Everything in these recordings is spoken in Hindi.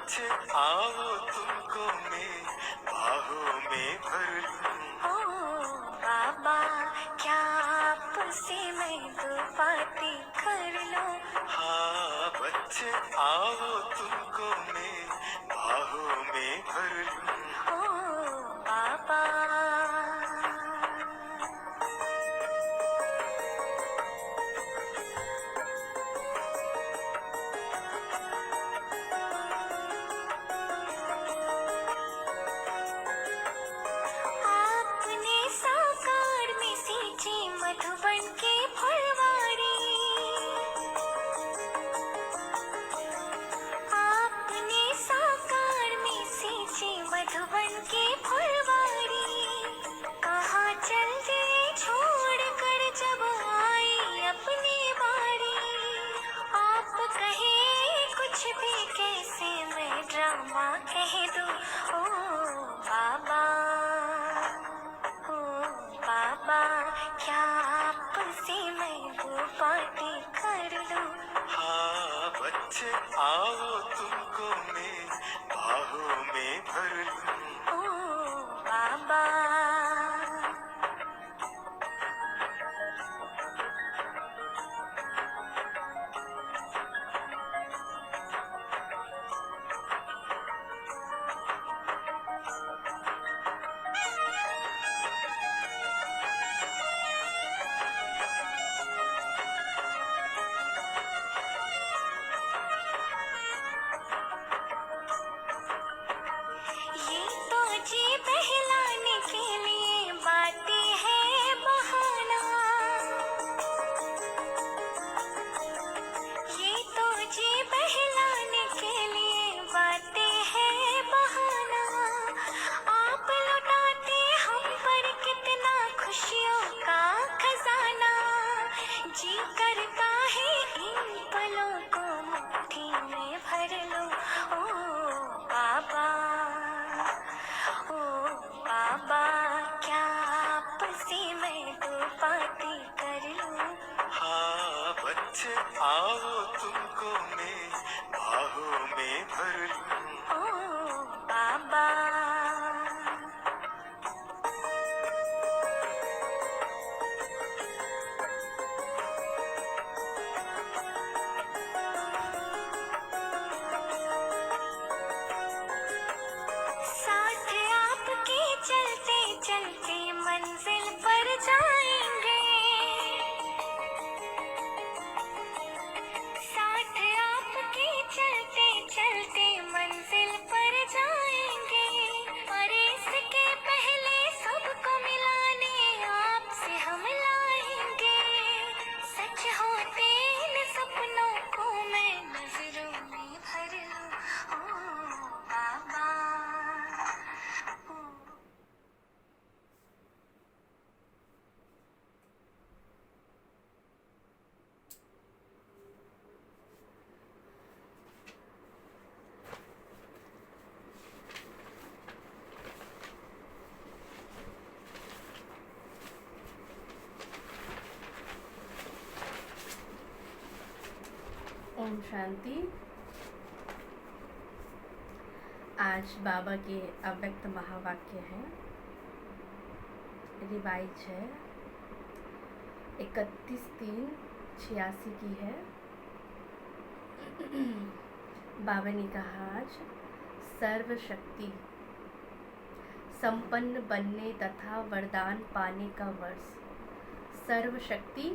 बच्चे आओ तुमको मैं बाहों में भर लूं। ओ बाबा, क्या आपसे मैं दो बातें कर लूं? हाँ बच्चे आओ तुमको मैं बाहों में भर लूं। ओ बाबा। आपने साकार में सींची मधुबन के फुलवारी। आपने साकार में सींची मधुबन के फुलवारी। कहाँ चल दिए छोड़ कर जब आई अपनी बारी। आप कहे कुछ भी कैसे मैं ड्रामा कह दूं। ओ बाबा, ओ बाबा, क्या आपसे मैं वो बातें कर लूं? हाँ बच्चे आओ तुमको मैं बाहों में भर लूं। ओ बाबा। ये तो जी बहलाने के लिए बातें है बहाना। ये तो जी बहलाने के लिए बातें है बहाना। आप लुटाते हम पर कितना खुशियों का खजाना। जी करता है इन पलों को मुट्ठी में भर लूं। ओ बाबा, ओ बाबा, क्या आपसे मैं दो बातें कर लूं? हाँ बच्चे आओ तुमको मैं बाहों में भर लूं। ओ बाबा। साथ आपके चलते चलते मंजिल पर जाएंगे। साथ आपके चलते चलते मंजिल पर जाएंगे। और इसके पहले सबको मिलाने आपसे हम लाएंगे। सच होते इन सपनों को मैं नजरों में भर लूं। ओ बाबा, ओ ओम शांति। आज बाबा के अव्यक्त महावाक्य है, रिवाइज है, 31/3/86 की है। बाबा ने कहा आज सर्वशक्ति संपन्न बनने तथा वरदान पाने का वर्ष। सर्वशक्ति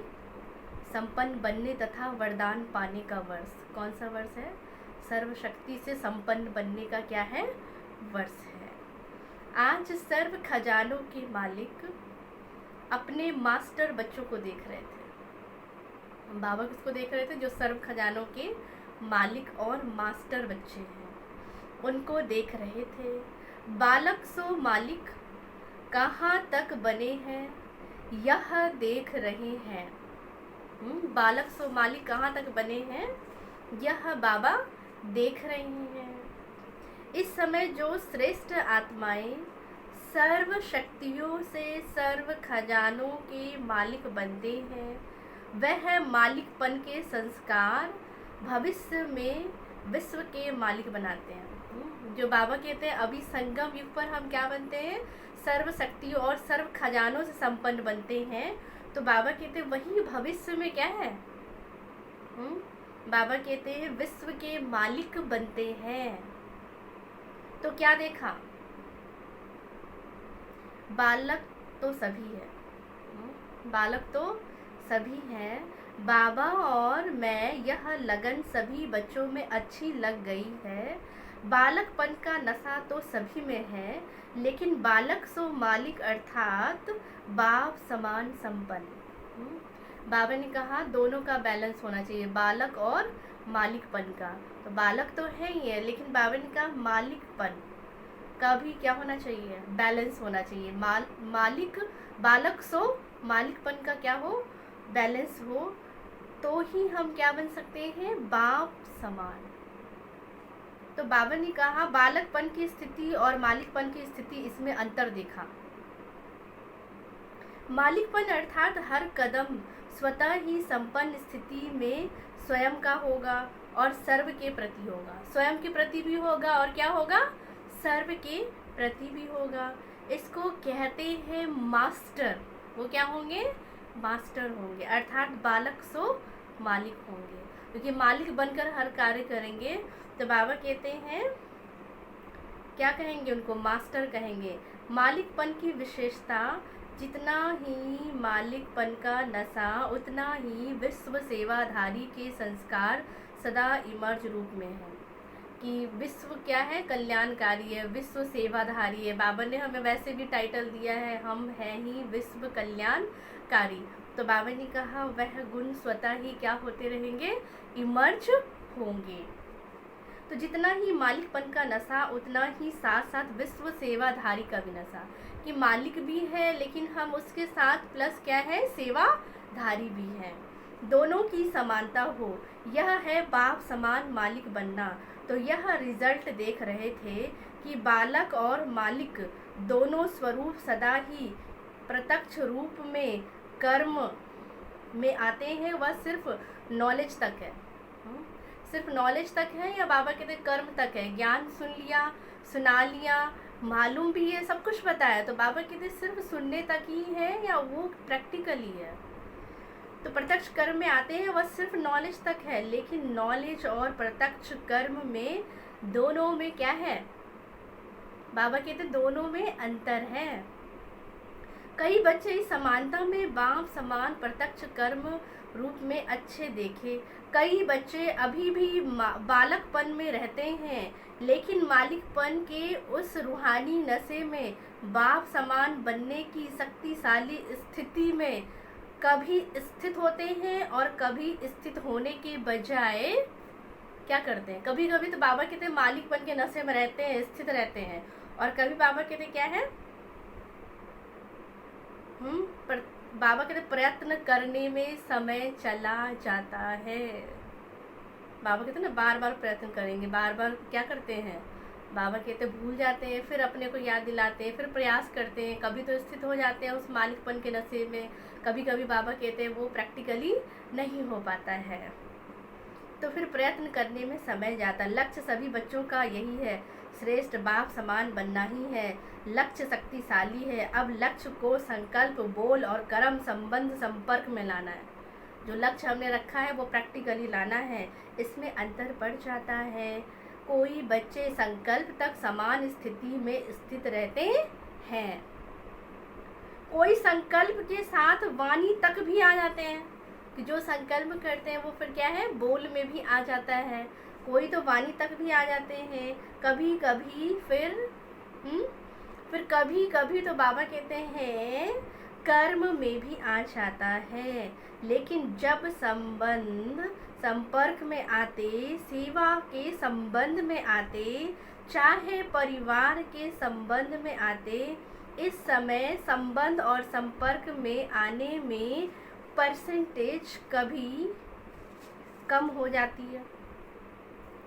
संपन्न बनने तथा वरदान पाने का वर्ष। कौन सा वर्ष है? सर्वशक्ति से संपन्न बनने का क्या है? वर्ष है। आज सर्व खजानों के मालिक अपने मास्टर बच्चों को देख रहे थे। बाबा किसको देख रहे थे? जो सर्व खजानों के मालिक और मास्टर बच्चे हैं, उनको देख रहे थे। बालक सो मालिक कहाँ तक बने हैं यह देख रहे हैं। बालक सो मालिक कहाँ तक बने हैं यह बाबा देख रहे हैं। इस समय जो श्रेष्ठ आत्माएं सर्व शक्तियों से सर्व खजानों के मालिक बनते हैं, वह मालिकपन के संस्कार भविष्य में विश्व के मालिक बनाते हैं। जो बाबा कहते हैं अभी संगम युग पर हम क्या बनते हैं, सर्व शक्तियों और सर्व खजानों से संपन्न बनते हैं। तो बाबा कहते हैं वही भविष्य में क्या है, बाबा कहते हैं विश्व के मालिक बनते हैं। तो क्या देखा, बालक तो सभी है, बालक तो सभी हैं, बाबा और मैं यह लगन सभी बच्चों में अच्छी लग गई है। बालकपन का नशा तो सभी में है, लेकिन बालक सो मालिक अर्थात बाप समान संपन्न। बाबा ने कहा दोनों का बैलेंस होना चाहिए, बालक और मालिकपन का। तो बालक तो है ही है, लेकिन बाबा ने कहा मालिकपन का भी क्या होना चाहिए, बैलेंस होना चाहिए। मालिक बालक सो मालिकपन का क्या हो, बैलेंस हो, तो ही हम क्या बन सकते हैं, बाप समान। तो बाबा ने कहा बालकपन की स्थिति और मालिकपन की स्थिति, इसमें अंतर देखा। मालिकपन अर्थात हर कदम स्वतः ही संपन्न स्थिति में स्वयं का होगा और सर्व के प्रति होगा, स्वयं के प्रति भी होगा और क्या होगा, सर्व के प्रति भी होगा। इसको कहते हैं मास्टर। वो क्या होंगे, मास्टर होंगे, अर्थात बालक सो मालिक होंगे, क्योंकि मालिक बनकर हर कार्य करेंगे। तो बाबा कहते हैं क्या कहेंगे, उनको मास्टर कहेंगे। मालिकपन की विशेषता, जितना ही मालिकपन का नशा उतना ही विश्व सेवाधारी के संस्कार सदा इमर्ज रूप में है, कि विश्व क्या है, कल्याणकारी है, विश्व सेवाधारी है। बाबा ने हमें वैसे भी टाइटल दिया है, हम हैं ही विश्व कल्याणकारी। तो बाबा ने कहा वह गुण स्वतः ही क्या होते रहेंगे, इमर्ज होंगे। तो जितना ही मालिकपन का नशा उतना ही साथ साथ विश्व सेवाधारी का भी नशा, कि मालिक भी है लेकिन हम उसके साथ प्लस क्या है, सेवाधारी भी है, दोनों की समानता हो, यह है बाप समान मालिक बनना। तो यह रिजल्ट देख रहे थे कि बालक और मालिक दोनों स्वरूप सदा ही प्रत्यक्ष रूप में कर्म में आते हैं, वह सिर्फ नॉलेज तक है, सिर्फ नॉलेज तक है, या बाबा कहते कर्म तक है। ज्ञान सुन लिया, सुना लिया, मालूम भी है, सब कुछ बताया, तो बाबा कहते सिर्फ सुनने तक ही है या वो प्रैक्टिकली है। तो प्रत्यक्ष कर्म में आते हैं, वह सिर्फ नॉलेज तक है, लेकिन नॉलेज और प्रत्यक्ष कर्म में दोनों में क्या है, बाबा कहते दोनों में अंतर है। कई बच्चे इस समानता में बाप समान प्रत्यक्ष कर्म रूप में अच्छे देखे, कई बच्चे अभी भी बालकपन में रहते हैं, लेकिन मालिकपन के उस रूहानी नशे में बाप समान बनने की शक्तिशाली स्थिति में कभी स्थित होते हैं और कभी स्थित होने के बजाय क्या करते हैं, कभी कभी तो बाबा कहते हैं मालिकपन के नशे में रहते हैं, स्थित रहते हैं, और कभी बाबा कहते क्या है, बाबा कहते प्रयत्न करने में समय चला जाता है। बाबा कहते ना बार बार प्रयत्न करेंगे, बार बार क्या करते हैं, बाबा कहते भूल जाते हैं, फिर अपने को याद दिलाते हैं, फिर प्रयास करते हैं, कभी तो स्थित हो जाते हैं उस मालिकपन के नशे में, कभी कभी बाबा कहते हैं वो प्रैक्टिकली नहीं हो पाता है, तो फिर प्रयत्न करने में समय जाता। लक्ष्य सभी बच्चों का यही है, श्रेष्ठ बाप समान बनना ही है, लक्ष्य शक्तिशाली है। अब लक्ष्य को संकल्प, बोल और कर्म संबंध संपर्क में लाना है, जो लक्ष्य हमने रखा है वो प्रैक्टिकली लाना है, इसमें अंतर पड़ जाता है। कोई बच्चे संकल्प तक समान स्थिति में स्थित रहते हैं, कोई संकल्प के साथ वाणी तक भी आ जाते हैं, कि जो संकल्प करते हैं वो फिर क्या है, बोल में भी आ जाता है, कोई तो वाणी तक भी आ जाते हैं, कभी कभी फिर कभी कभी तो बाबा कहते हैं कर्म में भी आ जाता है। लेकिन जब संपर्क में आते, सेवा के संबंध में आते, चाहे परिवार के संबंध में आते, इस समय संबंध और संपर्क में आने में परसेंटेज कभी कम हो जाती है,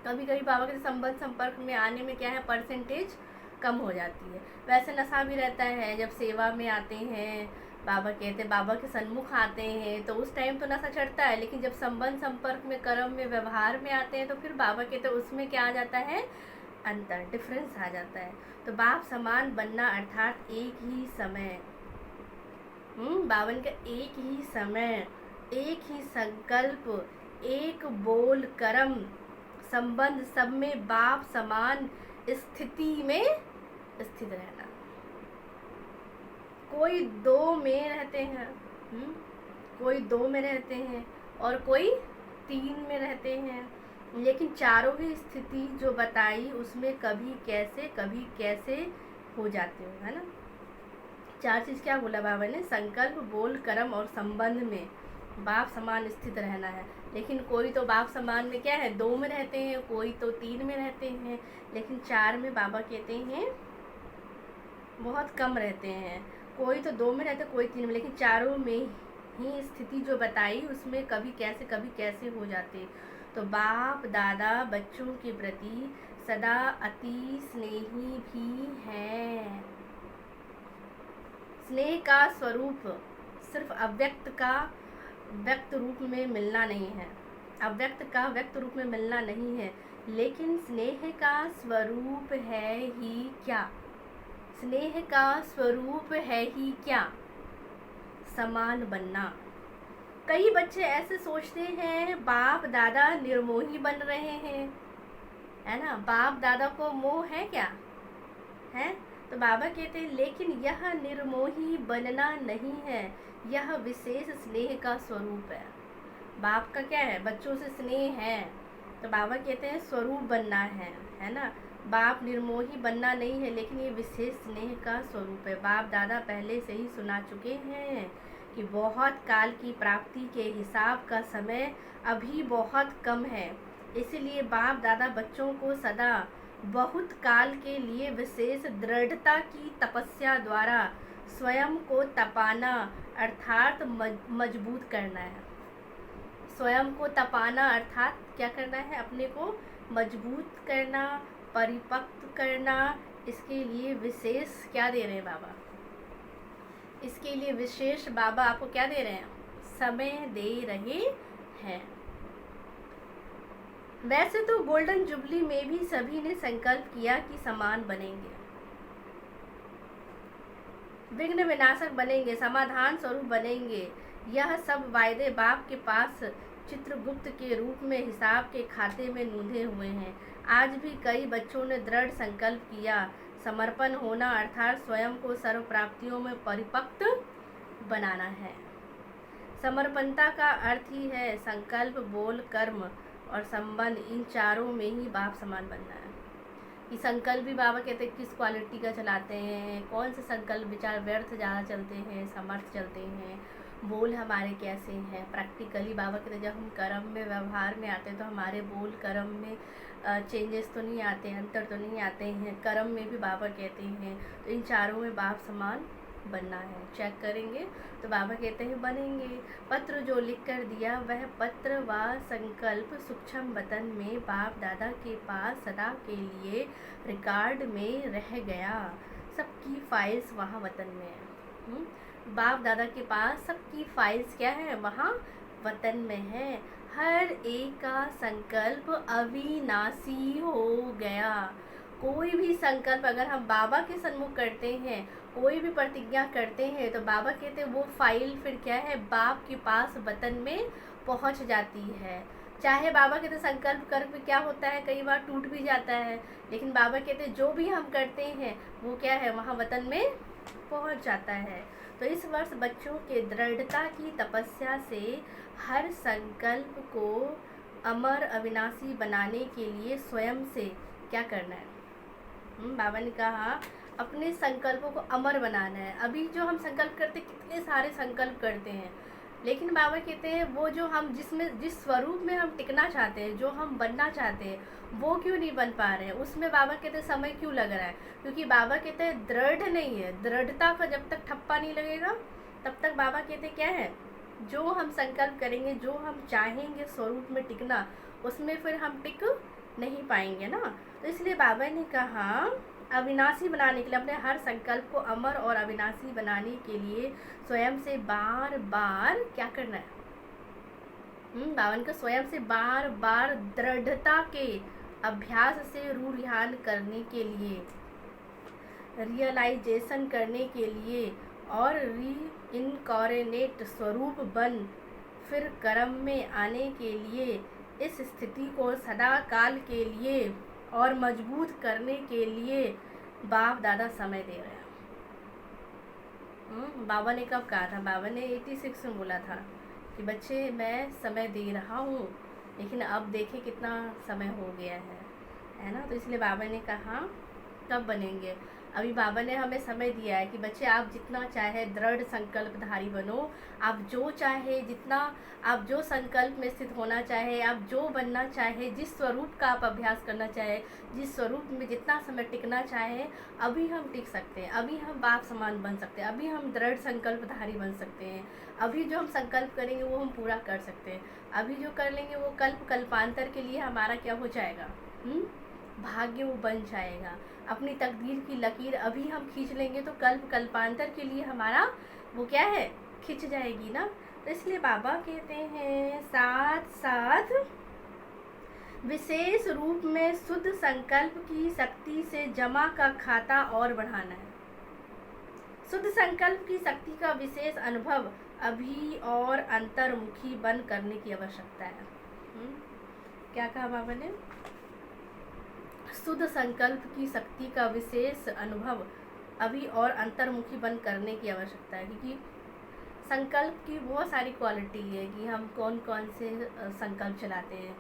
कभी कभी बाबा के संबंध संपर्क में आने में क्या है, परसेंटेज कम हो जाती है। वैसे नशा भी रहता है, जब सेवा में आते हैं बाबा कहते हैं बाबा के सन्मुख आते हैं तो उस टाइम तो नशा चढ़ता है, लेकिन जब संबंध संपर्क में, कर्म में, व्यवहार में आते हैं तो फिर बाबा कहते हैं उसमें क्या आ जाता है, अंतर, डिफरेंस आ जाता है। तो बाप समान बनना अर्थात एक ही समय, बावन का एक ही समय, एक ही संकल्प, एक बोल, कर्म, संबंध, सब में बाप समान स्थिति में स्थित रहना। कोई दो में रहते हैं, कोई दो में रहते हैं और कोई तीन में रहते हैं, लेकिन चारों ही स्थिति जो बताई उसमें कभी कैसे हो जाते हो, है ना। चार चीज़ क्या बोला बाबा ने, संकल्प, बोल, कर्म और संबंध में बाप समान स्थित रहना है। लेकिन कोई तो बाप समान में क्या है, दो में रहते हैं, कोई तो तीन में रहते हैं, लेकिन चार में बाबा कहते हैं बहुत कम रहते हैं। कोई तो दो में रहते, कोई तीन में, लेकिन चारों में ही स्थिति जो बताई उसमें कभी कैसे हो जाते। तो बाप दादा बच्चों के प्रति सदा अति स्नेही भी हैं। स्नेह का स्वरूप सिर्फ अव्यक्त का व्यक्त रूप में मिलना नहीं है, अव्यक्त का व्यक्त रूप में मिलना नहीं है, लेकिन स्नेह का स्वरूप है ही क्या, स्नेह का स्वरूप है ही क्या, समान बनना। कई बच्चे ऐसे सोचते हैं बाप दादा निर्मोही बन रहे हैं, है ना, बाप दादा को मोह है क्या, है। तो बाबा कहते हैं लेकिन यह निर्मोही बनना नहीं है, यह विशेष स्नेह का स्वरूप है। बाप का क्या है, बच्चों से स्नेह है, तो बाबा कहते हैं स्वरूप बनना है ना। बाप निर्मोही बनना नहीं है, लेकिन ये विशेष स्नेह का स्वरूप है। बाप दादा पहले से ही सुना चुके हैं कि बहुत काल की प्राप्ति के हिसाब का समय अभी बहुत कम है, इसलिए बाप दादा बच्चों को सदा बहुत काल के लिए विशेष दृढ़ता की तपस्या द्वारा स्वयं को तपाना अर्थात मजबूत करना है। स्वयं को तपाना अर्थात क्या करना है, अपने को मजबूत करना, परिपक्व करना। इसके लिए विशेष क्या दे रहे हैं बाबा, इसके लिए विशेष बाबा आपको क्या दे रहे हैं, समय दे रहे हैं। वैसे तो गोल्डन जुबली में भी सभी ने संकल्प किया कि समान बनेंगे, विघ्न विनाशक बनेंगे, समाधान स्वरूप बनेंगे। यह सब वायदे बाप के पास चित्रगुप्त के रूप में हिसाब के खाते में नूंधे हुए हैं। आज भी कई बच्चों ने दृढ़ संकल्प किया, समर्पण होना अर्थात स्वयं को सर्व प्राप्तियों में परिपक्व बनाना है। समर्पणता का अर्थ ही है संकल्प, बोल, कर्म और संबंध, इन चारों में ही बाप समान बनना है। कि संकल्प भी बाबा कहते हैं किस क्वालिटी का चलाते हैं, कौन से संकल्प विचार व्यर्थ ज़्यादा चलते हैं, समर्थ चलते हैं, बोल हमारे कैसे हैं। प्रैक्टिकली बाबा कहते हैं जब हम कर्म में, व्यवहार में आते हैं तो हमारे बोल कर्म में चेंजेस तो नहीं आते हैं, अंतर तो नहीं आते हैं। कर्म में भी बाबा कहते हैं तो इन चारों में बाप समान बनना है। चेक करेंगे तो बाबा कहते हैं बनेंगे। पत्र जो लिख कर दिया वह पत्र व संकल्प सूक्ष्म वतन में बाप दादा के पास सदा के लिए रिकॉर्ड में रह गया। सबकी फाइल्स वहाँ वतन में है। बाप दादा के पास सबकी फाइल्स क्या है, वहाँ वतन में है। हर एक का संकल्प अविनाशी हो गया। कोई भी संकल्प अगर हम बाबा के सन्मुख करते हैं, कोई भी प्रतिज्ञा करते हैं तो बाबा कहते हैं वो फाइल फिर क्या है, बाप के पास वतन में पहुंच जाती है। चाहे बाबा कहते संकल्प कर भी क्या होता है, कई बार टूट भी जाता है, लेकिन बाबा कहते जो भी हम करते हैं वो क्या है, वहाँ वतन में पहुंच जाता है। तो इस वर्ष बच्चों के दृढ़ता की तपस्या से हर संकल्प को अमर अविनाशी बनाने के लिए स्वयं से क्या करना है। बाबा ने कहा अपने संकल्पों को अमर बनाना है। अभी जो हम संकल्प करते कितने सारे संकल्प करते हैं, लेकिन बाबा कहते हैं वो जो हम जिस स्वरूप में हम टिकना चाहते हैं, जो हम बनना चाहते हैं, वो क्यों नहीं बन पा रहे हैं। उसमें बाबा कहते हैं समय क्यों लग रहा है, क्योंकि बाबा कहते हैं दृढ़ नहीं है। दृढ़ता का जब तक ठप्पा नहीं लगेगा तब तक बाबा कहते क्या है, जो हम संकल्प करेंगे, जो हम चाहेंगे स्वरूप में टिकना, उसमें फिर हम टिक नहीं पाएंगे ना। तो इसलिए बाबा ने कहा अविनाशी बनाने के लिए, अपने हर संकल्प को अमर और अविनाशी बनाने के लिए स्वयं से बार बार क्या करना है? बावन का स्वयं से बार बार दृढ़ता के अभ्यास से रूढ़ियान करने के लिए, रियलाइजेशन करने के लिए और री इनकॉर्नेट स्वरूप बन फिर कर्म में आने के लिए, इस स्थिति को सदा काल के लिए और मजबूत करने के लिए बाप दादा समय दे रहे हैं। बाबा ने कब कहा था? बाबा ने 86 में बोला था कि बच्चे मैं समय दे रहा हूँ, लेकिन अब देखें कितना समय हो गया है ना। तो इसलिए बाबा ने कहा कब बनेंगे? अभी बाबा ने हमें समय दिया है कि बच्चे आप जितना चाहे दृढ़ संकल्पधारी बनो, आप जो चाहे, जितना आप जो संकल्प में स्थित होना चाहे, आप जो बनना चाहे, जिस स्वरूप का आप अभ्यास करना चाहे, जिस स्वरूप में जितना समय टिकना चाहे, अभी हम टिक सकते हैं, अभी हम बाप समान बन सकते हैं, अभी हम दृढ़ संकल्पधारी बन सकते हैं, अभी जो हम संकल्प करेंगे वो हम पूरा कर सकते हैं, अभी जो कर लेंगे वो कल्पांतर के लिए हमारा क्या हो जाएगा? भाग्य वो बन जाएगा। अपनी तकदीर की लकीर अभी हम खींच लेंगे तो कल्पांतर के लिए हमारा वो क्या है? खिंच जाएगी ना। तो इसलिए बाबा कहते हैं साथ साथ विशेष रूप में शुद्ध संकल्प की शक्ति से जमा का खाता और बढ़ाना है। शुद्ध संकल्प की शक्ति का विशेष अनुभव अभी और अंतर्मुखी बन करने की आवश्यकता है। क्या कहा बाबा ने? शुद्ध संकल्प की शक्ति का विशेष अनुभव अभी और अंतर्मुखी बन करने की आवश्यकता है, क्योंकि संकल्प की बहुत सारी क्वालिटी है कि हम कौन कौन से संकल्प चलाते हैं।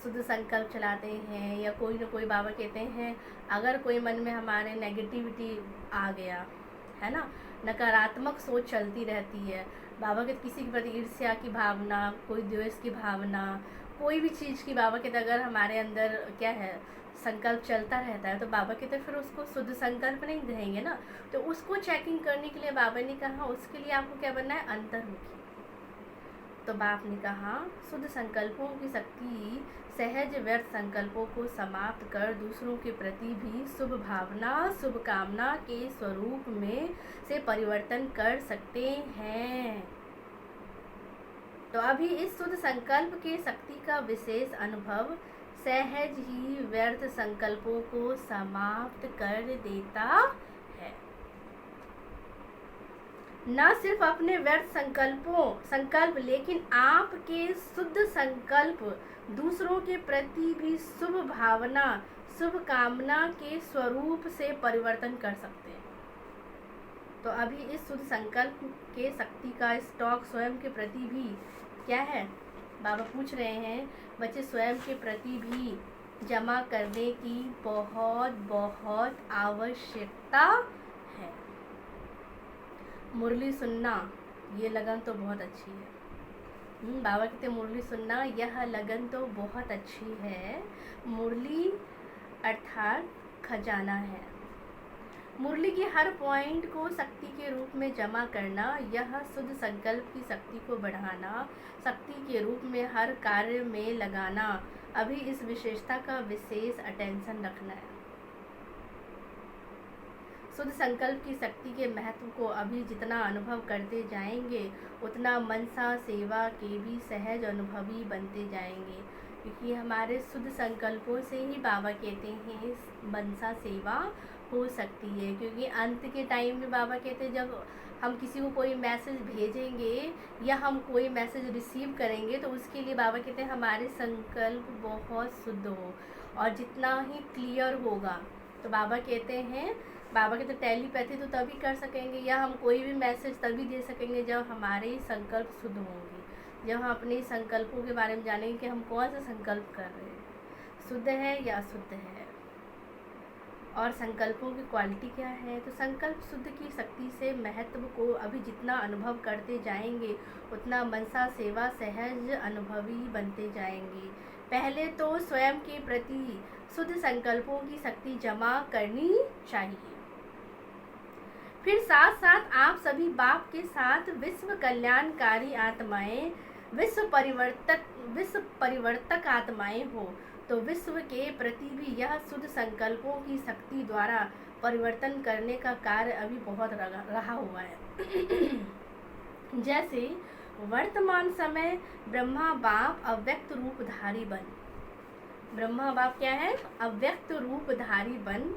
शुद्ध संकल्प चलाते हैं या कोई ना कोई, बाबा कहते हैं अगर कोई मन में हमारे नेगेटिविटी आ गया है ना, नकारात्मक सोच चलती रहती है, बाबा के किसी के प्रति ईर्ष्या की भावना, कोई द्वेष की भावना, कोई भी चीज़ की, बाबा कहते अगर हमारे अंदर क्या है संकल्प चलता रहता है तो बाबा कहते फिर उसको शुद्ध संकल्प नहीं कहेंगे ना। तो उसको चेकिंग करने के लिए बाबा ने कहा उसके लिए आपको क्या बनना है? अंतर्मुखी। तो बाप ने कहा शुद्ध संकल्पों की शक्ति सहज व्यर्थ संकल्पों को समाप्त कर दूसरों के प्रति भी शुभ भावना, शुभ कामना के स्वरूप में से परिवर्तन कर सकते हैं। तो अभी इस शुद्ध संकल्प के शक्ति का विशेष अनुभव सहज ही व्यर्थ संकल्पों को समाप्त कर देता है। न सिर्फ अपने व्यर्थ संकल्प लेकिन आपके शुद्ध संकल्प दूसरों के प्रति भी शुभ भावना, शुभ कामना के स्वरूप से परिवर्तन कर सकते हैं। तो अभी इस शुद्ध संकल्प के शक्ति का स्टॉक स्वयं के प्रति भी क्या है? बाबा पूछ रहे हैं बच्चे स्वयं के प्रति भी जमा करने की बहुत बहुत आवश्यकता है। मुरली सुनना ये लगन तो बहुत अच्छी है। बाबा कहते मुरली सुनना यह लगन तो बहुत अच्छी है। मुरली अर्थात खजाना है। मुरली की हर पॉइंट को शक्ति के रूप में जमा करना, यह शुद्ध संकल्प की शक्ति को बढ़ाना, शक्ति के रूप में हर कार्य में लगाना, अभी इस विशेषता का विशेष अटेंशन रखना है। शुद्ध संकल्प की शक्ति के महत्व को अभी जितना अनुभव करते जाएंगे उतना मनसा सेवा के भी सहज अनुभवी बनते जाएंगे, क्योंकि हमारे शुद्ध संकल्पों से ही बाबा कहते हैं मनसा सेवा हो सकती है। क्योंकि अंत के टाइम में बाबा कहते हैं जब हम किसी को कोई मैसेज भेजेंगे या हम कोई मैसेज रिसीव करेंगे तो उसके लिए बाबा कहते हैं हमारे संकल्प बहुत शुद्ध हो और जितना ही क्लियर होगा। तो बाबा कहते टेलीपैथी तो तभी कर सकेंगे या हम कोई भी मैसेज तभी दे सकेंगे जब हमारे संकल्प शुद्ध होंगे, जब हम अपने संकल्पों के बारे में जानेंगे कि हम कौन सा संकल्प कर रहे हैं, शुद्ध है या अशुद्ध है और संकल्पों की क्वालिटी क्या है। तो संकल्प शुद्ध की शक्ति से महत्व को अभी जितना अनुभव करते जाएंगे उतना मनसा सेवा सहज अनुभवी बनते जाएंगे। पहले तो स्वयं के प्रति शुद्ध संकल्पों की शक्ति जमा करनी चाहिए, फिर साथ साथ आप सभी बाप के साथ विश्व कल्याणकारी आत्माएं, विश्व परिवर्तक आत्माएं हो तो विश्व के प्रति भी यह शुद्ध संकल्पों की शक्ति द्वारा परिवर्तन करने का कार्य अभी बहुत रहा हुआ है। जैसे वर्तमान समय ब्रह्मा बाप अव्यक्त रूपधारी बन, ब्रह्मा बाप क्या है? अव्यक्त रूपधारी बन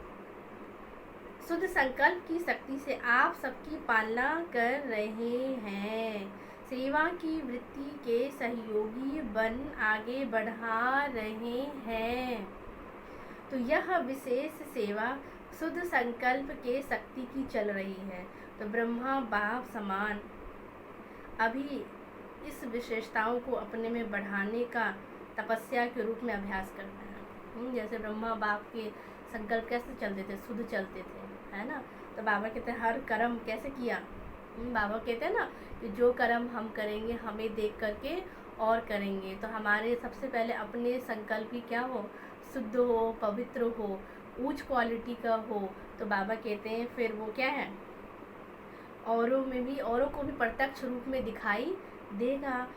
शुद्ध संकल्प की शक्ति से आप सबकी पालना कर रहे हैं, सेवा की वृत्ति के सहयोगी बन आगे बढ़ा रहे हैं। तो यह विशेष सेवा शुद्ध संकल्प के शक्ति की चल रही है। तो ब्रह्मा बाप समान अभी इस विशेषताओं को अपने में बढ़ाने का तपस्या के रूप में अभ्यास करना है। जैसे ब्रह्मा बाप के संकल्प कैसे चलते थे? शुद्ध चलते थे, है ना। तो बाबा कहते हैं हर कर्म कैसे किया? बाबा कहते हैं ना कि जो कर्म हम करेंगे हमें देख करके और करेंगे। तो हमारे सबसे पहले अपने संकल्प ही क्या हो? शुद्ध हो, पवित्र हो, उच्च क्वालिटी का हो। तो बाबा कहते हैं फिर वो क्या है? औरों को भी प्रत्यक्ष रूप में दिखाई देगा।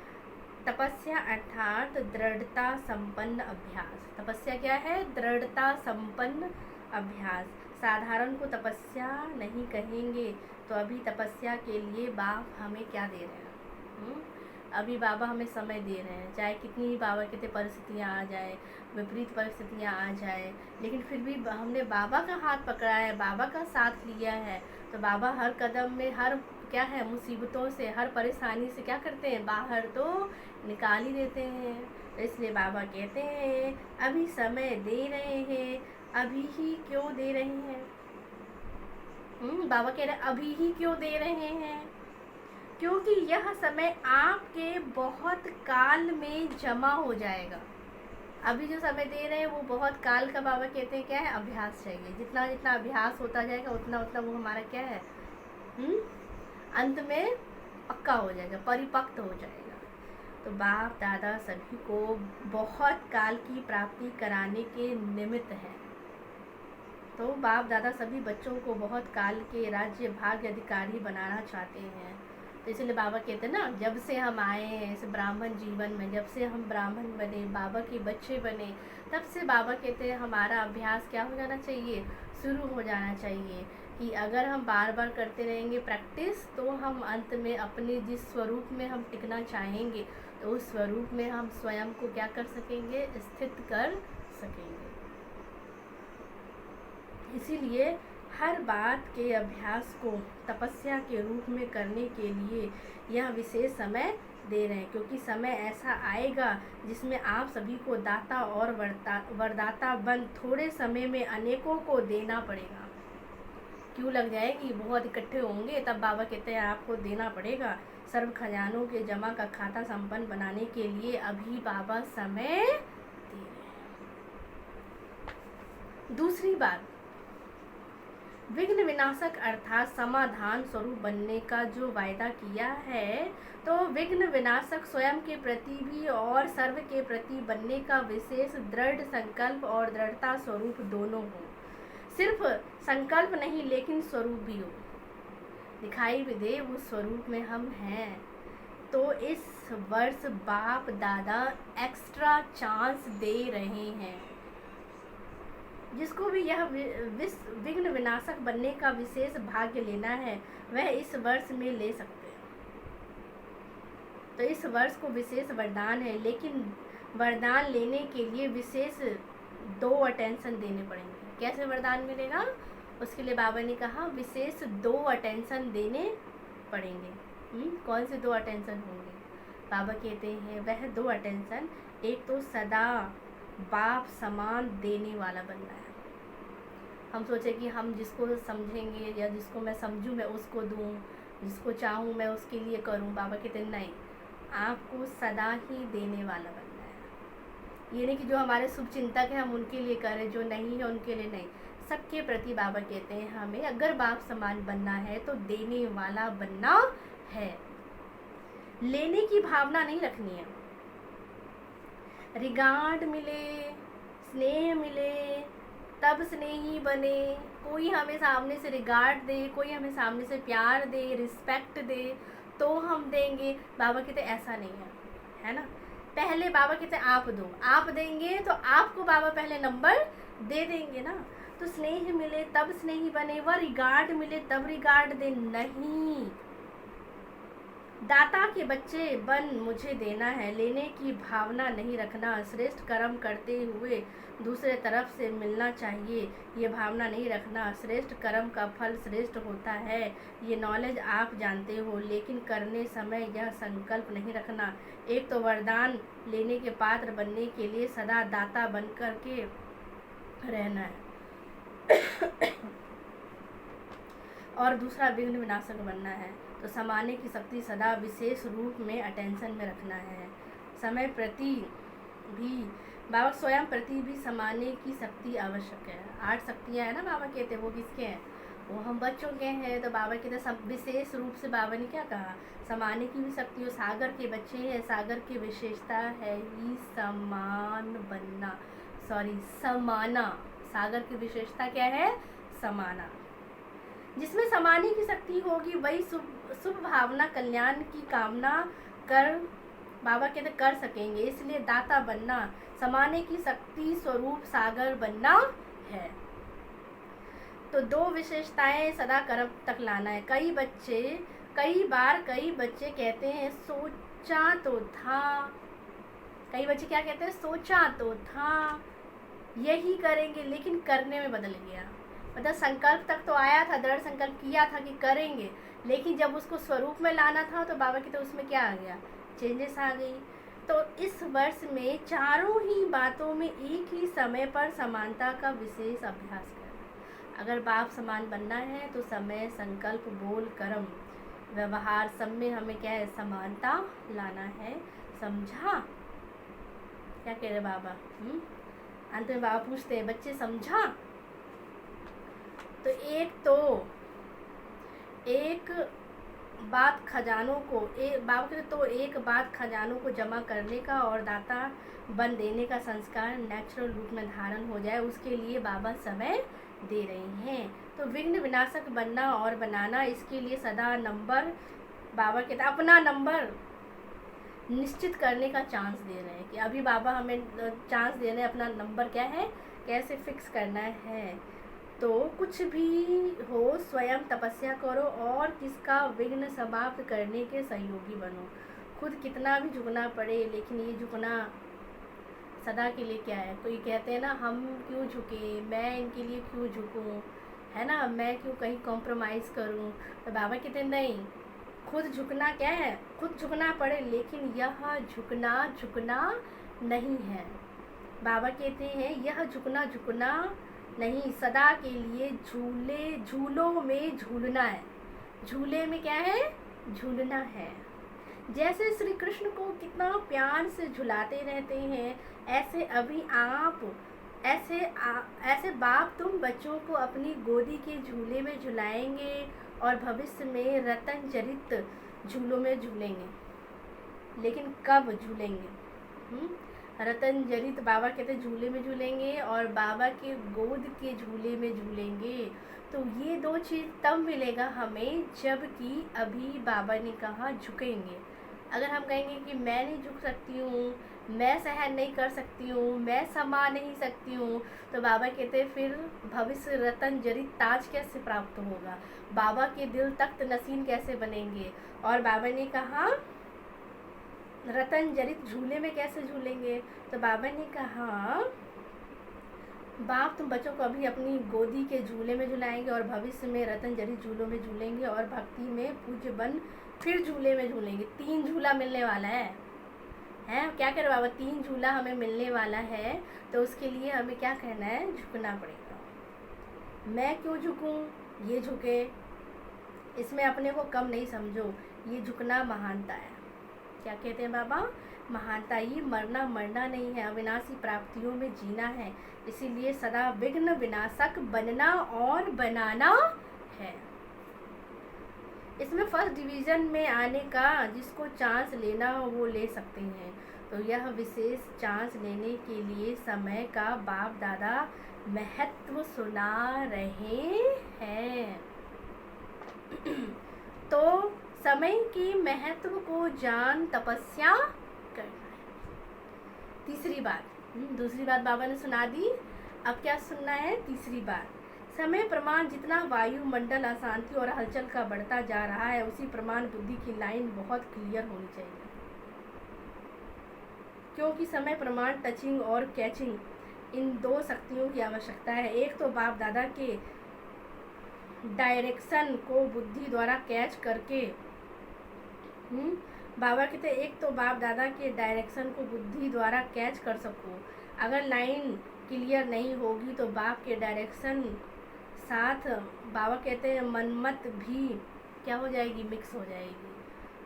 तपस्या अर्थात दृढ़ता संपन्न अभ्यास। तपस्या क्या है? दृढ़ता संपन्न अभ्यास। साधारण को तपस्या नहीं कहेंगे। तो अभी तपस्या के लिए बाप हमें क्या दे रहे हैं? अभी बाबा हमें समय दे रहे हैं, चाहे कितनी ही बाबा कहते परिस्थितियाँ आ जाए, विपरीत परिस्थितियाँ आ जाए, लेकिन फिर भी हमने बाबा का हाथ पकड़ा है, बाबा का साथ लिया है। तो बाबा हर कदम में हर क्या है मुसीबतों से, हर परेशानी से क्या करते हैं? बाहर तो निकाल ही देते हैं। तो इसलिए बाबा कहते हैं अभी समय दे रहे हैं। अभी ही क्यों दे रहे हैं? बाबा कह रहे हैं अभी ही क्यों दे रहे हैं? क्योंकि यह समय आपके बहुत काल में जमा हो जाएगा। अभी जो समय दे रहे हैं वो बहुत काल का बाबा कहते हैं क्या है? अभ्यास चाहिए। जितना जितना अभ्यास होता जाएगा उतना उतना वो हमारा क्या है? अंत में पक्का हो जाएगा, परिपक्व हो जाएगा। तो बाप दादा सभी को बहुत काल की प्राप्ति कराने के निमित्त है। तो बाप दादा सभी बच्चों को बहुत काल के राज्य भाग्य अधिकारी बनाना चाहते हैं। तो इसलिए बाबा कहते हैं ना, जब से हम आए हैं इस ब्राह्मण जीवन में, जब से हम ब्राह्मण बने, बाबा के बच्चे बने, तब से बाबा कहते हैं हमारा अभ्यास क्या हो जाना चाहिए? शुरू हो जाना चाहिए। कि अगर हम बार बार करते रहेंगे प्रैक्टिस, तो हम अंत में अपने जिस स्वरूप में हम टिकना चाहेंगे, तो उस स्वरूप में हम स्वयं को क्या कर सकेंगे? स्थित कर सकेंगे। इसीलिए हर बात के अभ्यास को तपस्या के रूप में करने के लिए यह विशेष समय दे रहे हैं, क्योंकि समय ऐसा आएगा जिसमें आप सभी को दाता और वरदाता बन थोड़े समय में अनेकों को देना पड़ेगा। क्यों लग जाएगी? बहुत इकट्ठे होंगे, तब बाबा कहते हैं आपको देना पड़ेगा। सर्व खजानों के जमा का खाता संपन्न बनाने के लिए अभी बाबा समय दे रहे हैं। दूसरी बात, विघ्न विनाशक अर्थात समाधान स्वरूप बनने का जो वायदा किया है, तो विघ्न विनाशक स्वयं के प्रति भी और सर्व के प्रति बनने का विशेष दृढ़ संकल्प और दृढ़ता स्वरूप दोनों हो। सिर्फ संकल्प नहीं लेकिन स्वरूप भी हो, दिखाई भी दे उस स्वरूप में हम हैं। तो इस वर्ष बाप दादा एक्स्ट्रा चांस दे रहे हैं। जिसको भी यह विघ्न विनाशक बनने का विशेष भाग्य लेना है, वह इस वर्ष में ले सकते हैं। तो इस वर्ष को विशेष वरदान है, लेकिन वरदान लेने के लिए विशेष 2 अटेंशन देने पड़ेंगे। कैसे वरदान मिलेगा? उसके लिए बाबा ने कहा विशेष 2 अटेंशन देने पड़ेंगे। कौन से 2 अटेंशन होंगे? बाबा कहते हैं वह 2 अटेंशन, एक तो सदा बाप समान देने वाला बनना है। हम सोचे कि हम जिसको समझेंगे या जिसको मैं समझूं मैं उसको दूं, जिसको चाहूं मैं उसके लिए करूं। बाबा कहते हैं नहीं, आपको सदा ही देने वाला बनना है। ये नहीं कि जो हमारे शुभ चिंतक हैं हम उनके लिए करें, जो नहीं है उनके लिए नहीं। सबके प्रति बाबा कहते हैं हमें अगर बाप समान बनना है तो देने वाला बनना है, लेने की भावना नहीं रखनी है। रिगार्ड मिले, स्नेह मिले, तब स्नेही बने। कोई हमें सामने से रिगार्ड दे, कोई हमें सामने से प्यार दे, रिस्पेक्ट दे, तो हम देंगे। बाबा कहते ऐसा नहीं है, है ना। पहले बाबा कहते आप दो, आप देंगे तो आपको बाबा पहले नंबर दे देंगे ना। तो स्नेह मिले तब स्नेही बने, वह रिगार्ड मिले तब रिगार्ड दे। नहीं, दाता के बच्चे बन मुझे देना है, लेने की भावना नहीं रखना, श्रेष्ठ कर्म करते हुए दूसरे तरफ से मिलना चाहिए ये भावना नहीं रखना, श्रेष्ठ कर्म का फल श्रेष्ठ होता है ये नॉलेज आप जानते हो, लेकिन करने समय यह संकल्प नहीं रखना। एक तो वरदान लेने के पात्र बनने के लिए सदा दाता बनकर के रहना है और दूसरा विघ्न विनाशक बनना है। तो समाने की शक्ति सदा विशेष रूप में अटेंशन में रखना है। समय प्रति भी बाबा स्वयं प्रति भी समाने की शक्ति आवश्यक है। 8 शक्तियाँ हैं ना बाबा कहते, वो किसके हैं? वो हम बच्चों के हैं। तो बाबा कहते सब विशेष रूप से बाबा ने क्या कहा, समाने की भी शक्ति हो। सागर के बच्चे हैं, सागर की विशेषता है ही समान बनना, समाना। सागर की विशेषता क्या है? समाना। जिसमें समाने की शक्ति होगी वही शुभ भावना कल्याण की कामना कर बाबा कहते कर सकेंगे। इसलिए दाता बनना समाने की शक्ति स्वरूप सागर बनना है। तो 2 विशेषताएं सदा कर्म तक लाना है। कई बार कहते हैं सोचा तो था, कई बच्चे क्या कहते हैं? सोचा तो था यही करेंगे, लेकिन करने में बदल गया। मतलब संकल्प तक तो आया था, दृढ़ संकल्प किया था कि करेंगे, लेकिन जब उसको स्वरूप में लाना था तो बाबा की तो उसमें क्या आ गया? चेंजेस आ गई। तो इस वर्ष में चारों ही बातों में एक ही समय पर समानता का विशेष अभ्यास करना। अगर बाप समान बनना है तो समय, संकल्प, बोल, कर्म, व्यवहार सब में हमें क्या है? समानता लाना है। समझा? क्या कह रहे बाबा? अंत में बाबा पूछते हैं, बच्चे समझा? तो एक बात खजानों को जमा करने का और दाता बन देने का संस्कार नेचुरल रूप में धारण हो जाए, उसके लिए बाबा समय दे रहे हैं। तो विघ्न विनाशक बनना और बनाना, इसके लिए सदा नंबर बाबा कहते हैं अपना नंबर निश्चित करने का चांस दे रहे हैं कि अभी बाबा हमें चांस दे रहे हैं अपना नंबर क्या है, कैसे फिक्स करना है। तो कुछ भी हो स्वयं तपस्या करो और किसका विघ्न समाप्त करने के सहयोगी बनो। खुद कितना भी झुकना पड़े, लेकिन ये झुकना सदा के लिए क्या है? कोई कहते हैं ना हम क्यों झुके, मैं इनके लिए क्यों झुकूं, है ना, मैं क्यों कहीं कॉम्प्रोमाइज़ करूं। तो बाबा कहते हैं नहीं, खुद झुकना क्या है? खुद झुकना पड़े, लेकिन यह झुकना नहीं है। बाबा कहते हैं यह झुकना नहीं, सदा के लिए झूलों में झूलना है। झूले में क्या है? झूलना है। जैसे श्री कृष्ण को कितना प्यार से झुलाते रहते हैं, ऐसे अभी आप ऐसे बाप तुम बच्चों को अपनी गोदी के झूले में झुलाएंगे और भविष्य में रतन चरित झूलों में झूलेंगे। लेकिन कब झूलेंगे? रतन जरित बाबा कहते झूले में झूलेंगे और बाबा के गोद के झूले में झूलेंगे। तो ये 2 चीज़ तब मिलेगा हमें जबकि अभी बाबा ने कहा झुकेंगे। अगर हम कहेंगे कि मैं नहीं झुक सकती हूँ, मैं सहन नहीं कर सकती हूँ, मैं समा नहीं सकती हूँ, तो बाबा कहते फिर भविष्य रतन जरित ताज कैसे प्राप्त होगा, बाबा के दिल तख्त नसीन कैसे बनेंगे। और बाबा ने कहा रतन जरित झूले में कैसे झूलेंगे। तो बाबा ने कहा बाप तुम बच्चों को अभी अपनी गोदी के झूले में झुलाएंगे और भविष्य में रतन जरित झूलों में झूलेंगे और भक्ति में पूज्य बन फिर झूले में झूलेंगे। 3 झूला मिलने वाला है क्या करें बाबा? 3 झूला हमें मिलने वाला है। तो उसके लिए हमें क्या करना है? झुकना पड़ेगा। मैं क्यों झुकूं? ये झुके, इसमें अपने को कम नहीं समझो। ये झुकना महानता है। क्या कहते हैं बाबा? महानता। ये मरना नहीं है, अविनाशी प्राप्तियों में जीना है। इसीलिए सदा विघ्न विनाशक बनना और बनाना है। इसमें फर्स्ट डिवीज़न में आने का जिसको चांस लेना हो वो ले सकते हैं। तो यह विशेष चांस लेने के लिए समय का बाप दादा महत्व सुना रहे हैं। तो समय के महत्व को जान तपस्या करना है। दूसरी बात बाबा ने सुना दी। अब क्या सुनना है? तीसरी बात, समय प्रमाण जितना वायुमंडल अशांति और हलचल का बढ़ता जा रहा है, उसी प्रमाण बुद्धि की लाइन बहुत क्लियर होनी चाहिए, क्योंकि समय प्रमाण टचिंग और कैचिंग इन दो शक्तियों की आवश्यकता है। एक तो बाप दादा के डायरेक्शन को बुद्धि द्वारा कैच करके बाबा कहते एक तो बाप दादा के डायरेक्शन को बुद्धि द्वारा कैच कर सको। अगर लाइन क्लियर नहीं होगी तो बाप के डायरेक्शन साथ बाबा कहते हैं मनमत भी क्या हो जाएगी? मिक्स हो जाएगी।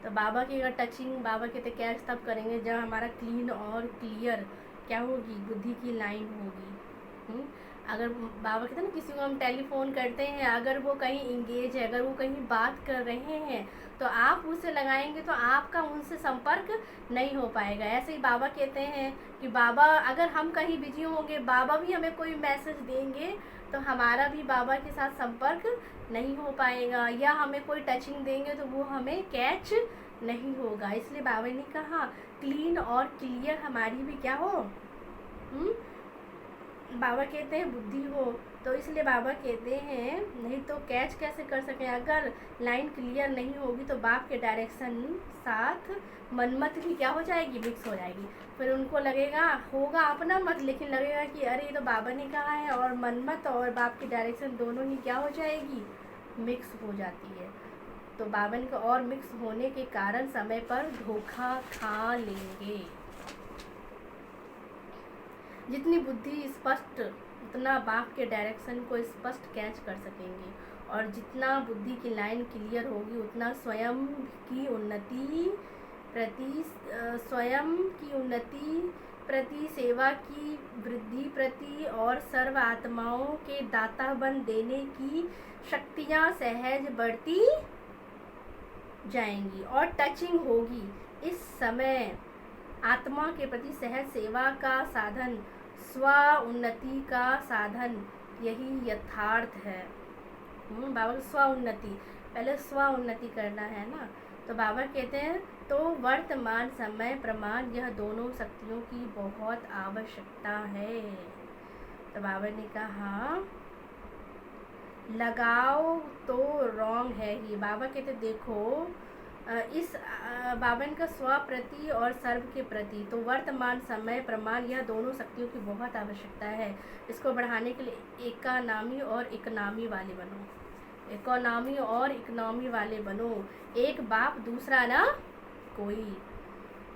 तो बाबा की अगर टचिंग बाबा कहते कैच तब करेंगे जब हमारा क्लीन और क्लियर क्या होगी? बुद्धि की लाइन होगी। अगर बाबा कहते हैं ना किसी को हम टेलीफोन करते हैं, अगर वो कहीं इंगेज है, अगर वो कहीं बात कर रहे हैं तो आप उसे लगाएंगे तो आपका उनसे संपर्क नहीं हो पाएगा। ऐसे ही बाबा कहते हैं कि बाबा अगर हम कहीं बिजी होंगे, बाबा भी हमें कोई मैसेज देंगे तो हमारा भी बाबा के साथ संपर्क नहीं हो पाएगा, या हमें कोई टचिंग देंगे तो वो हमें कैच नहीं होगा। इसलिए बाबा ने कहा क्लीन और क्लियर हमारी भी क्या हो, बाबा कहते हैं बुद्धि हो। तो इसलिए बाबा कहते हैं नहीं तो कैच कैसे कर सकें? अगर लाइन क्लियर नहीं होगी तो बाप के डायरेक्शन साथ मनमत भी क्या हो जाएगी? मिक्स हो जाएगी। फिर उनको लगेगा होगा अपना मत, लेकिन लगेगा कि अरे ये तो बाबा ने कहा है, और मनमत और बाप की डायरेक्शन दोनों ही क्या हो जाएगी? मिक्स हो जाती है। तो बाबा ने कहा और मिक्स होने के कारण समय पर धोखा खा लेंगे। जितनी बुद्धि स्पष्ट उतना बाप के डायरेक्शन को स्पष्ट कैच कर सकेंगे, और जितना बुद्धि की लाइन क्लियर होगी उतना स्वयं की उन्नति प्रति सेवा की वृद्धि प्रति और सर्व आत्माओं के दाता बन देने की शक्तियाँ सहज बढ़ती जाएंगी और टचिंग होगी। इस समय आत्मा के प्रति सहज सेवा का साधन, स्व उन्नति का साधन यही यथार्थ है। बाबा स्व उन्नति, पहले स्व उन्नति करना है ना। तो बाबा कहते हैं तो वर्तमान समय प्रमाण यह दोनों शक्तियों की बहुत आवश्यकता है। तो बाबा ने कहा लगाव तो रॉन्ग है ही। बाबा कहते देखो इस बाबा का स्व प्रति और सर्व के प्रति, तो वर्तमान समय प्रमाण यह दोनों शक्तियों की बहुत आवश्यकता है। इसको बढ़ाने के लिए इकोनॉमी और इकोनॉमी वाले बनो, इकोनॉमी और इकोनॉमी वाले बनो। एक बाप दूसरा ना कोई।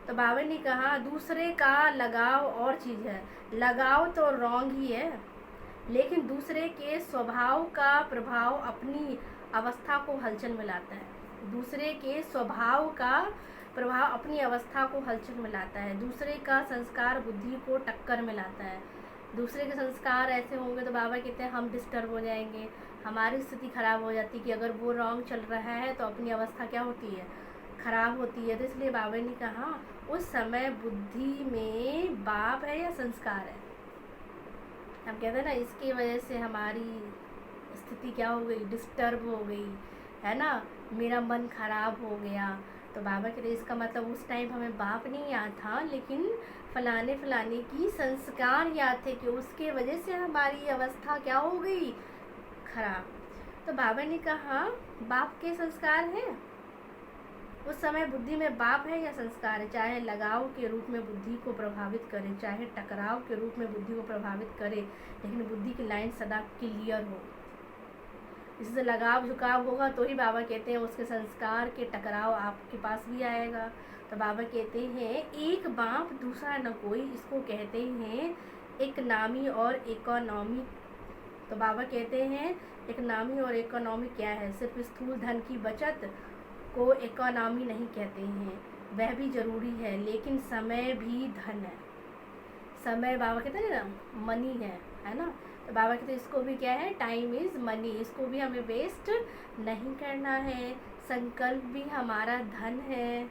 तो बाबा ने कहा दूसरे का लगाव और चीज़ है, लगाव तो रॉन्ग ही है, लेकिन दूसरे के स्वभाव का प्रभाव अपनी अवस्था को हलचल में लाता है। दूसरे के स्वभाव का प्रभाव अपनी अवस्था को हलचल में लाता है। दूसरे का संस्कार बुद्धि को टक्कर में लाता है। दूसरे के संस्कार ऐसे होंगे तो बाबा कहते हैं हम डिस्टर्ब हो जाएंगे, हमारी स्थिति खराब हो जाती है कि अगर वो रॉन्ग चल रहा है तो अपनी अवस्था क्या होती है? खराब होती है। तो इसलिए बाबा ने कहा उस समय बुद्धि में बाप है या संस्कार है। हम कहते हैं ना इसकी वजह से हमारी स्थिति क्या हो गई? डिस्टर्ब हो गई है ना, मेरा मन खराब हो गया। तो बाबा कहते इसका मतलब उस टाइम हमें बाप नहीं याद था, लेकिन फलाने की संस्कार याद थे कि उसके वजह से हमारी अवस्था क्या हो गई? खराब। तो बाबा ने कहा बाप के संस्कार हैं। उस समय बुद्धि में बाप है या संस्कार है, चाहे लगाव के रूप में बुद्धि को प्रभावित करे, चाहे टकराव के रूप में बुद्धि को प्रभावित करे, लेकिन बुद्धि की लाइन सदा क्लियर हो। इससे लगाव झुकाव होगा तो ही बाबा कहते हैं उसके संस्कार के टकराव आपके पास भी आएगा। तो बाबा कहते हैं एक बाप दूसरा न कोई, इसको कहते हैं इकोनॉमी और इकोनॉमी। तो बाबा कहते हैं इकोनॉमी और इकोनॉमी क्या है? सिर्फ स्थूल धन की बचत को इकोनॉमी नहीं कहते हैं, वह भी ज़रूरी है, लेकिन समय भी धन है। समय बाबा कहते हैं ना मनी है ना। तो बाबा कहते हैं इसको भी क्या है? Time is money. इसको भी हमें वेस्ट नहीं करना है। संकल्प भी हमारा धन है,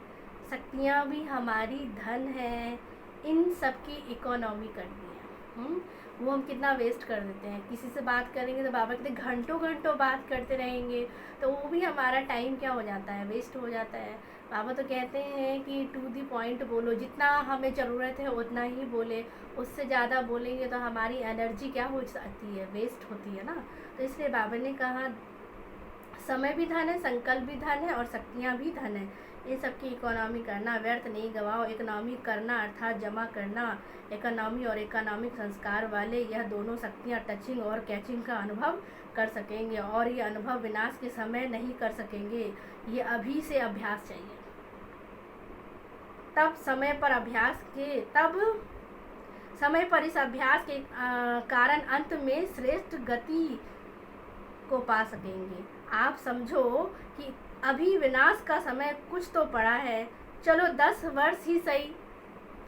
शक्तियाँ भी हमारी धन है, इन सब की इकोनॉमी करनी है। वो हम कितना वेस्ट कर देते हैं। किसी से बात करेंगे तो बाबा कहते घंटों घंटों बात करते रहेंगे, तो वो भी हमारा टाइम क्या हो जाता है, वेस्ट हो जाता है। बाबा तो कहते हैं कि टू दी पॉइंट बोलो, जितना हमें ज़रूरत है उतना ही बोले, उससे ज़्यादा बोलेंगे तो हमारी एनर्जी क्या हो जाती है, वेस्ट होती है ना। तो इसलिए बाबा ने कहा समय भी धन है, संकल्प भी धन है और शक्तियाँ भी धन है। इन सब की इकोनॉमी करना, व्यर्थ नहीं गवाओ। इकोनॉमी करना अर्थात जमा करना। इकोनॉमी और इकोनॉमिक संस्कार वाले यह दोनों शक्तियाँ टचिंग और कैचिंग का अनुभव कर सकेंगे, और ये अनुभव विनाश के समय नहीं कर सकेंगे। ये अभी से अभ्यास चाहिए। तब समय पर इस अभ्यास के कारण अंत में श्रेष्ठ गति को पा सकेंगे। आप समझो कि अभी विनाश का समय कुछ तो पड़ा है, चलो 10 वर्ष ही सही,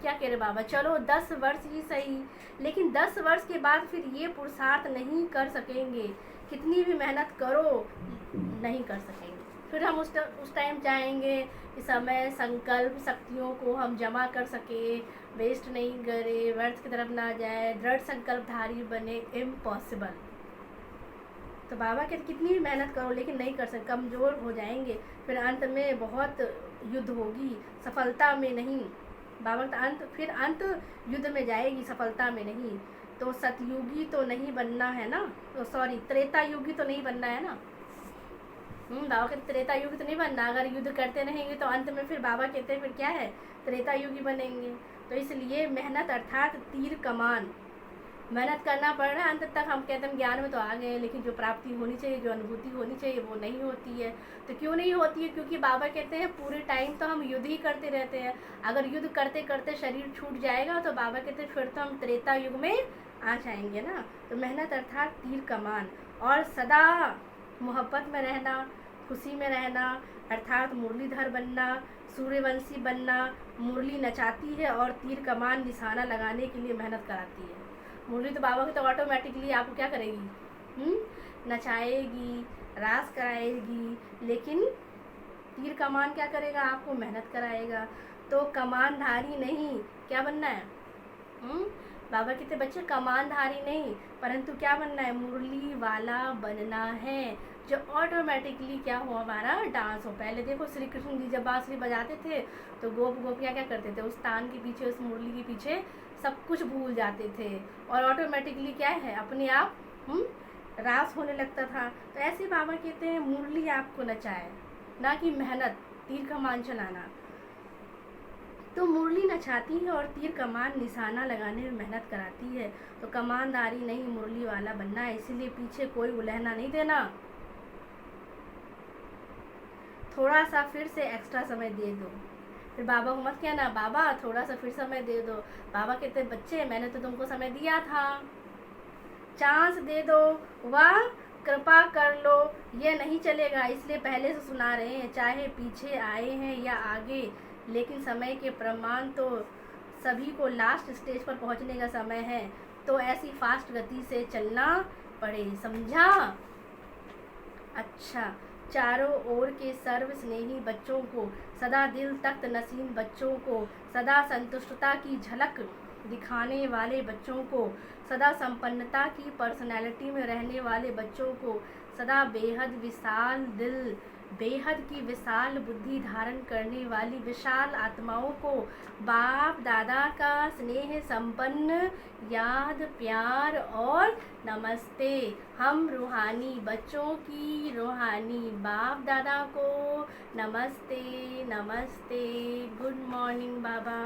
क्या कह रहे बाबा, चलो 10 वर्ष ही सही, लेकिन 10 वर्ष के बाद फिर ये पुरुषार्थ नहीं कर सकेंगे। कितनी भी मेहनत करो नहीं कर सकेंगे। फिर हम उस टाइम चाहेंगे कि समय, संकल्प, शक्तियों को हम जमा कर सके, वेस्ट नहीं करे, व्यर्थ की तरफ ना जाए, दृढ़ संकल्पधारी बने, इम्पॉसिबल। तो बाबा कहते कितनी भी मेहनत करो लेकिन नहीं कर सकते, कमज़ोर हो जाएंगे। फिर अंत में बहुत युद्ध होगी, सफलता में नहीं। बाबा का अंत युद्ध में जाएगी, सफलता में नहीं। तो सतयुगी तो नहीं बनना है ना, तो सॉरी त्रेता युगी तो नहीं बनना है ना। बाबा कहते त्रेता युगी तो नहीं बनना। अगर युद्ध करते रहेंगे तो अंत में फिर बाबा कहते हैं फिर क्या है, त्रेता युगी बनेंगे। तो इसलिए मेहनत अर्थात तीर कमान, मेहनत करना पड़ रहा है। अंत तक हम कहते हैं ज्ञान में तो आ गए, लेकिन जो प्राप्ति होनी चाहिए, जो अनुभूति होनी चाहिए, वो नहीं होती है। तो क्यों नहीं होती है? क्योंकि बाबा कहते हैं पूरे टाइम तो हम युद्ध ही करते रहते हैं। अगर युद्ध करते करते शरीर छूट जाएगा तो बाबा कहते हैं फिर तो हम त्रेता युग में आ जाएंगे ना। तो मेहनत अर्थात तीर कमान, और सदा मोहब्बत में रहना, खुशी में रहना अर्थात मुरलीधर बनना, सूर्यवंशी बनना। मुरली नचाती है और तीर कमान निशाना लगाने के लिए मेहनत कराती है। मुरली तो बाबा की तो ऑटोमेटिकली आपको क्या करेगी, नचाएगी, रास कराएगी, लेकिन तीर कमान क्या करेगा, आपको मेहनत कराएगा। तो कमानधारी नहीं, क्या बनना है, बाबा कहते बच्चे कमानधारी नहीं, परंतु क्या बनना है, मुरली वाला बनना है, जो ऑटोमेटिकली क्या हो, हमारा डांस हो। पहले देखो श्री कृष्ण जी जब बांसुरी बजाते थे तो गोपियाँ क्या करते थे, उस तान के पीछे, उस मुरली के पीछे सब कुछ भूल जाते थे और ऑटोमेटिकली क्या है, अपने आप रास होने लगता था। तो ऐसे बाबा कहते हैं मुरली आपको नचाए, ना कि मेहनत, तीर कमान चलाना। तो मुरली नचाती है और तीर कमान निशाना लगाने में मेहनत कराती है। तो कमानदारी नहीं, मुरली वाला बनना है। इसीलिए पीछे कोई उलहना नहीं देना। थोड़ा सा फिर से एक्स्ट्रा समय दे दो। फिर बाबा को मत कहना बाबा थोड़ा सा फिर समय दे दो। बाबा कहते बच्चे मैंने तो तुमको समय दिया था, चांस दे दो, वाह कृपा कर लो। ये नहीं चलेगा, इसलिए पहले से सुना रहे हैं, चाहे पीछे आए हैं या आगे, लेकिन समय के प्रमाण तो सभी को लास्ट स्टेज पर पहुंचने का समय है। तो ऐसी फास्ट गति से चलना पड़े, समझा? अच्छा, चारों ओर के सर्व स्नेही बच्चों को, सदा दिल तख्त नसीम बच्चों को, सदा संतुष्टता की झलक दिखाने वाले बच्चों को, सदा संपन्नता की पर्सनैलिटी में रहने वाले बच्चों को, सदा बेहद विशाल दिल, बेहद की विशाल बुद्धि धारण करने वाली विशाल आत्माओं को बाप दादा का स्नेह संपन्न याद, प्यार और नमस्ते। हम रूहानी बच्चों की रूहानी बाप दादा को नमस्ते नमस्ते। गुड मॉर्निंग बाबा।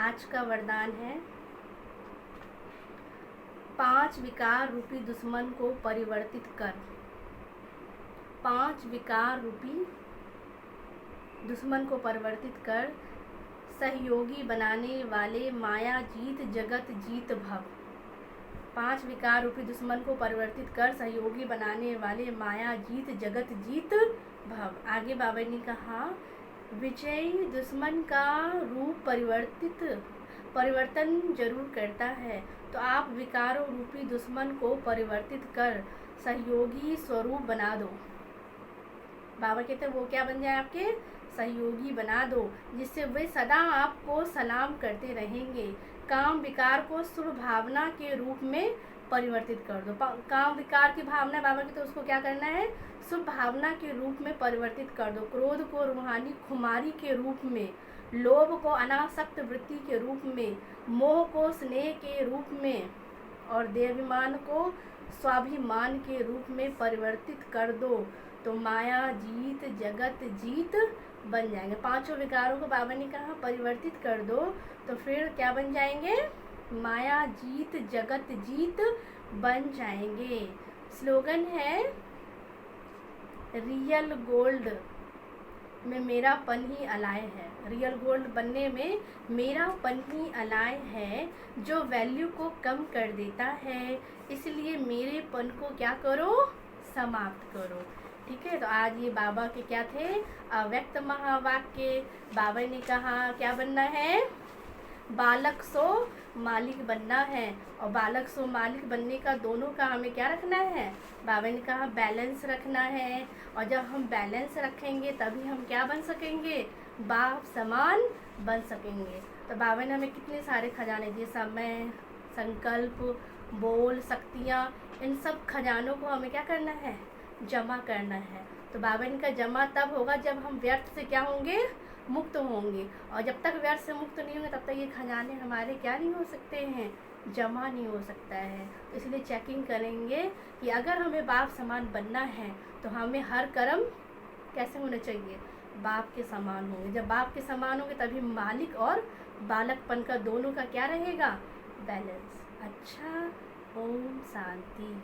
आज का वरदान है 5 विकार रूपी दुश्मन को परिवर्तित कर। 5 विकार रूपी दुश्मन को परिवर्तित कर, सहयोगी बनाने वाले माया जीत जगत जीत भव। 5 विकार रूपी दुश्मन को परिवर्तित कर, सहयोगी बनाने वाले माया जीत जगत जीत भव। आगे बाबा ने कहा विजयी दुश्मन का रूप परिवर्तन जरूर करता है, तो आप विकारों रूपी दुश्मन को परिवर्तित कर सहयोगी स्वरूप बना दो। बाबा कहते हैं वो क्या बन जाए, आपके सहयोगी बना दो, जिससे वे सदा आपको सलाम करते रहेंगे। काम विकार को शुभ भावना के रूप में परिवर्तित कर दो। काम विकार की भावना बाबा की, तो उसको क्या करना है, शुभ भावना के रूप में परिवर्तित कर दो। क्रोध को रूहानी खुमारी के रूप में, लोभ को अनासक्त वृत्ति के रूप में, मोह को स्नेह के रूप में और देहाभिमान को स्वाभिमान के रूप में परिवर्तित कर दो, तो माया जीत जगत जीत बन जाएंगे। पांचों विकारों को बाबा ने कहा परिवर्तित कर दो, तो फिर क्या बन जाएंगे, माया जीत जगत जीत बन जाएंगे। स्लोगन है रियल गोल्ड में मेरापन ही अलाय है। रियल गोल्ड बनने में मेरापन ही अलाय है, जो वैल्यू को कम कर देता है, इसलिए मेरेपन को क्या करो, समाप्त करो। ठीक है, तो आज ये बाबा के क्या थे, अव्यक्त महावाक्य। बाबा ने कहा क्या बनना है, बालक सो मालिक बनना है, और बालक सो मालिक बनने का दोनों का हमें क्या रखना है, बाबा ने कहा बैलेंस रखना है। और जब हम बैलेंस रखेंगे तभी हम क्या बन सकेंगे, बाप समान बन सकेंगे। तो बाबा ने हमें कितने सारे खजाने दिए, समय, संकल्प, बोल, शक्तियाँ, इन सब खजानों को हमें क्या करना है, जमा करना है। तो बाबा ने कहा जमा तब होगा जब हम व्यर्थ से क्या होंगे, मुक्त होंगे, और जब तक व्यर्थ से मुक्त नहीं होंगे तब तक ये खजाने हमारे क्या नहीं हो सकते हैं, जमा नहीं हो सकता है। तो इसलिए चेकिंग करेंगे कि अगर हमें बाप समान बनना है तो हमें हर कर्म कैसे होने चाहिए, बाप के समान होंगे। जब बाप के समान होंगे तभी मालिक और बालकपन का दोनों का क्या रहेगा, बैलेंस। अच्छा, ओम शांति।